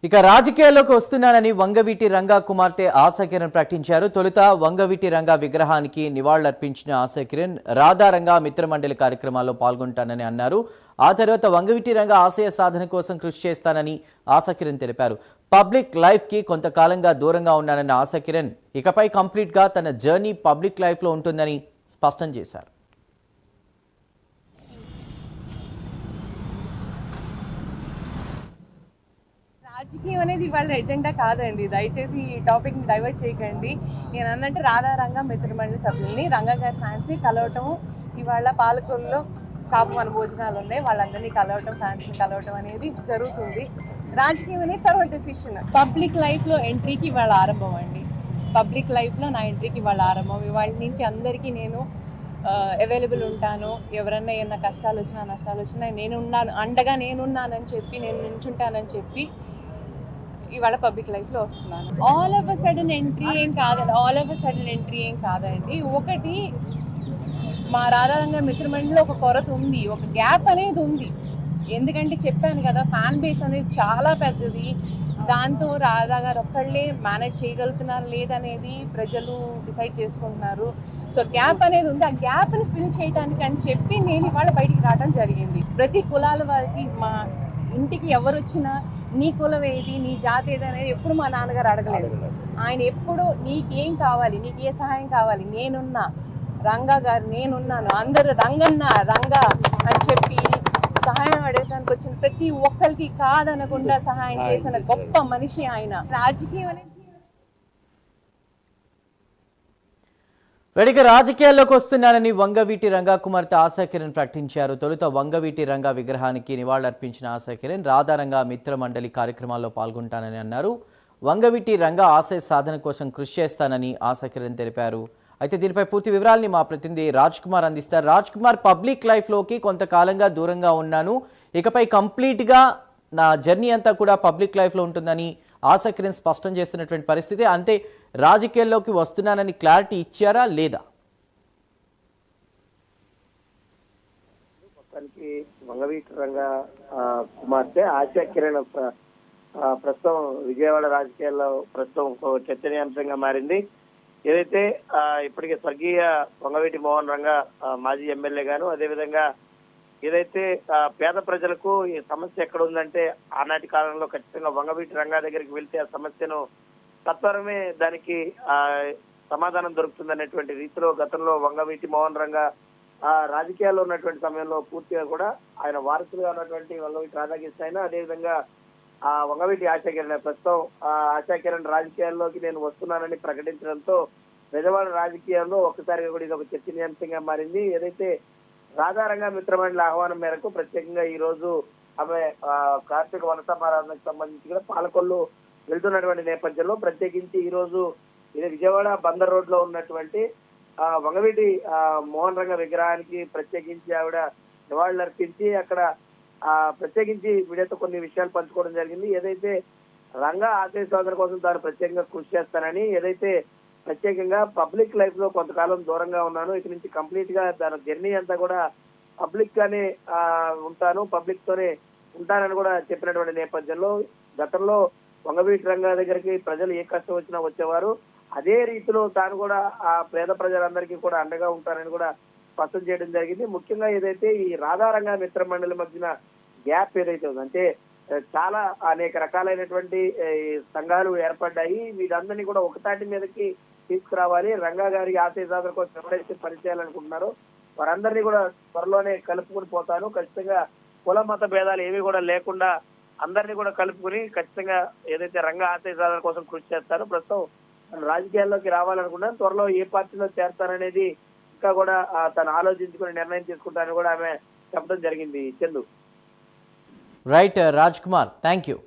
ఇక రాజకీయాల్లోకి వస్తున్నానని వంగవీటి రంగా కుమార్తె ఆశా కిరణ్ ప్రకటించారు. తొలుత వంగవీటి రంగా విగ్రహానికి నివాళులర్పించిన ఆశా కిరణ్ రాధారంగా మిత్రమండలి కార్యక్రమాల్లో పాల్గొంటానని అన్నారు. ఆ తర్వాత వంగవీటి రంగా ఆశయ సాధన కోసం కృషి చేస్తానని ఆశా కిరణ్ తెలిపారు. పబ్లిక్ లైఫ్ కి కొంతకాలంగా దూరంగా ఉన్నానన్న ఆశా కిరణ్ ఇకపై కంప్లీట్ గా తన జర్నీ పబ్లిక్ లైఫ్ లో ఉంటుందని స్పష్టం చేశారు. రాజకీయం అనేది ఇవాళ ఎజెండా కాదండి. దయచేసి ఈ టాపిక్ని డైవర్ట్ చేయకండి. నేను అన్నట్టు రాధారంగా మిత్రమండలి సభ్యుల్ని, రంగా గారి ఫ్యాన్స్ని కలవటం, ఇవాళ పాలకొల్లో కాపు మన భోజనాలు ఉన్నాయి, వాళ్ళందరినీ కలవటం, ఫ్యాన్స్ని కలవటం అనేది జరుగుతుంది. రాజకీయం అనేది తర్వాత డెసిషన్. పబ్లిక్ లైఫ్లో ఎంట్రీకి ఇవాళ ఆరంభం అండి. పబ్లిక్ లైఫ్లో నా ఎంట్రీకి ఇవాళ ఆరంభం. ఇవాళ నుంచి అందరికీ నేను అవైలబుల్ ఉంటాను. ఎవరన్నా ఏమన్నా కష్టాలు వచ్చినా నష్టాలు వచ్చినా నేనున్నాను, అండగా నేనున్నానని చెప్పి, నేను నుంచుంటానని చెప్పి ఇవాళ పబ్లిక్ లైఫ్లో వస్తున్నాను. All of a sudden entry ఏం కాదండి. ఒకటి, మా రాధారంగా మిత్రమండలిలో ఒక కొరత ఉంది, ఒక గ్యాప్ అనేది ఉంది. ఎందుకంటే చెప్పాను కదా, ఫ్యాన్ బేస్ అనేది చాలా పెద్దది. దాంతో రాధా గారు ఒక్కళ్ళే మేనేజ్ చేయగలుగుతున్నారు లేదనేది ప్రజలు డిసైడ్ చేసుకుంటున్నారు. సో గ్యాప్ అనేది ఉంది. ఆ గ్యాప్ని ఫిల్ చేయడానికి అని చెప్పి నేను ఇవాళ బయటికి రావడం జరిగింది. ప్రతి కులాల వారికి, మా ఇంటికి ఎవరు వచ్చినా నీ కులం ఏది, నీ జాతి ఏది అనేది ఎప్పుడు మా నాన్నగారు అడగలేదు. ఆయన ఎప్పుడు నీకేం కావాలి, నీకు ఏ సహాయం కావాలి, నేనున్నా, రంగా గారు నేనున్నాను, అందరూ రంగన్న రంగా అని చెప్పి సహాయం అడగడానికి వచ్చిన ప్రతి ఒక్కరికి కాదనకుండా సహాయం చేసిన గొప్ప మనిషి ఆయన. రాజకీయం అనేది వేడిక రాజకీయాల్లోకి వస్తున్నానని వంగవీటి రంగా కుమార్తె ఆశా కిరణ్ ప్రకటించారు. తొలుత వంగవీటి రంగా విగ్రహానికి నివాళులర్పించిన ఆశా కిరణ్ రాధారంగా మిత్రమండలి కార్యక్రమాల్లో పాల్గొంటానని అన్నారు. వంగవీటి రంగా ఆశయ సాధన కోసం కృషి చేస్తానని ఆశా కిరణ్ తెలిపారు. అయితే దీనిపై పూర్తి వివరాలని మా ప్రతినిధి రాజ్ కుమార్ అందిస్తారు. రాజ్ కుమార్, పబ్లిక్ లైఫ్లోకి కొంతకాలంగా దూరంగా ఉన్నాను, ఇకపై కంప్లీట్గా నా జర్నీ అంతా కూడా పబ్లిక్ లైఫ్లో ఉంటుందని ఆశా కిరణ్ స్పష్టం చేస్తున్నటువంటి పరిస్థితి. అంటే రాజకీయాల్లోకి వస్తున్నానని క్లారిటీ ఇచ్చారా లేదా? మొత్తానికి వంగవీటి రంగా కుమార్తె ఆశా కిరణ్ ప్రస్తుతం విజయవాడ రాజకీయాల్లో ప్రస్తుతం చర్చనీయాంశంగా మారింది. ఏదైతే ఇప్పటికే స్వర్గీయ వంగవీటి మోహన్ రంగా మాజీ ఎమ్మెల్యే గాను, అదేవిధంగా ఏదైతే పేద ప్రజలకు ఈ సమస్య ఎక్కడ ఉందంటే ఆనాటి కాలంలో ఖచ్చితంగా వంగవీటి రంగా దగ్గరికి వెళ్తే ఆ సమస్యను సత్వరమే దానికి సమాధానం దొరుకుతుందనేటువంటి రీతిలో గతంలో వంగవీటి మోహన్ రంగా రాజకీయాల్లో ఉన్నటువంటి సమయంలో పూర్తిగా కూడా ఆయన వారసులుగా ఉన్నటువంటి వంగవీటి రాధాకృష్ణ అయినా, అదేవిధంగా వంగవీటి ఆశా కిరణ్ ప్రస్తుతం ఆశా కిరణ్ రాజకీయాల్లోకి నేను వస్తున్నానని ప్రకటించడంతో విజయవాడ రాజకీయాల్లో ఒక్కసారిగా కూడా ఇది ఒక చర్చనీయాంశంగా మారింది. ఏదైతే రాధారంగా మిత్రమండలి ఆహ్వానం మేరకు ప్రత్యేకంగా ఈ రోజు ఆమె కార్తీక వన సమారాధనకు సంబంధించి కూడా పాలకొల్లు వెళ్తున్నటువంటి నేపథ్యంలో ప్రత్యేకించి ఈ రోజు ఇది విజయవాడ బందర్ రోడ్ లో ఉన్నటువంటి వంగవీటి మోహన్ రంగ విగ్రహానికి ప్రత్యేకించి ఆవిడ నివాళులర్పించి అక్కడ ప్రత్యేకించి వీడియోతో కొన్ని విషయాలు పంచుకోవడం జరిగింది. ఏదైతే రంగా ఆశయ సాధన కోసం తాను ప్రత్యేకంగా కృషి చేస్తానని, ఏదైతే ప్రత్యేకంగా పబ్లిక్ లైఫ్ లో కొంతకాలం దూరంగా ఉన్నాను, ఇక నుంచి కంప్లీట్ గా తన జర్నీ అంతా కూడా పబ్లిక్ గానే ఉంటాను, పబ్లిక్ తోనే ఉంటానని కూడా చెప్పినటువంటి నేపథ్యంలో గతంలో వంగవీటి రంగా దగ్గరికి ప్రజలు ఏ కష్టం వచ్చినా వచ్చేవారు, అదే రీతిలో తాను కూడా ఆ పేద ప్రజలందరికీ కూడా అండగా ఉంటానని కూడా స్పష్టం చేయడం జరిగింది. ముఖ్యంగా ఏదైతే ఈ రాధారంగా మిత్రమండలి మధ్యన గ్యాప్ ఏదైతే ఉందంటే చాలా అనేక రకాలైనటువంటి సంఘాలు ఏర్పడ్డాయి, వీరందరినీ కూడా ఒకతాటి మీదకి తీసుకురావాలి, రంగా గారి ఆశయ సాధన కోసం ఎవరైతే పనిచేయాలనుకుంటున్నారో వారందరినీ కూడా త్వరలోనే కలుపుకుని పోతాను, ఖచ్చితంగా కుల మత భేదాలు ఏవి కూడా లేకుండా అందరినీ కూడా కలుపుకుని ఖచ్చితంగా ఏదైతే రంగా ఆశయ సాధన కోసం కృషి చేస్తారో ప్రస్తుతం రాజకీయాల్లోకి రావాలనుకున్నాను, త్వరలో ఏ పార్టీలో చేస్తారనేది ఇంకా కూడా తను ఆలోచించుకుని నిర్ణయం తీసుకుంటానని కూడా ఆమె చెప్పడం జరిగింది. Chandu. Right Raj Kumar, thank you.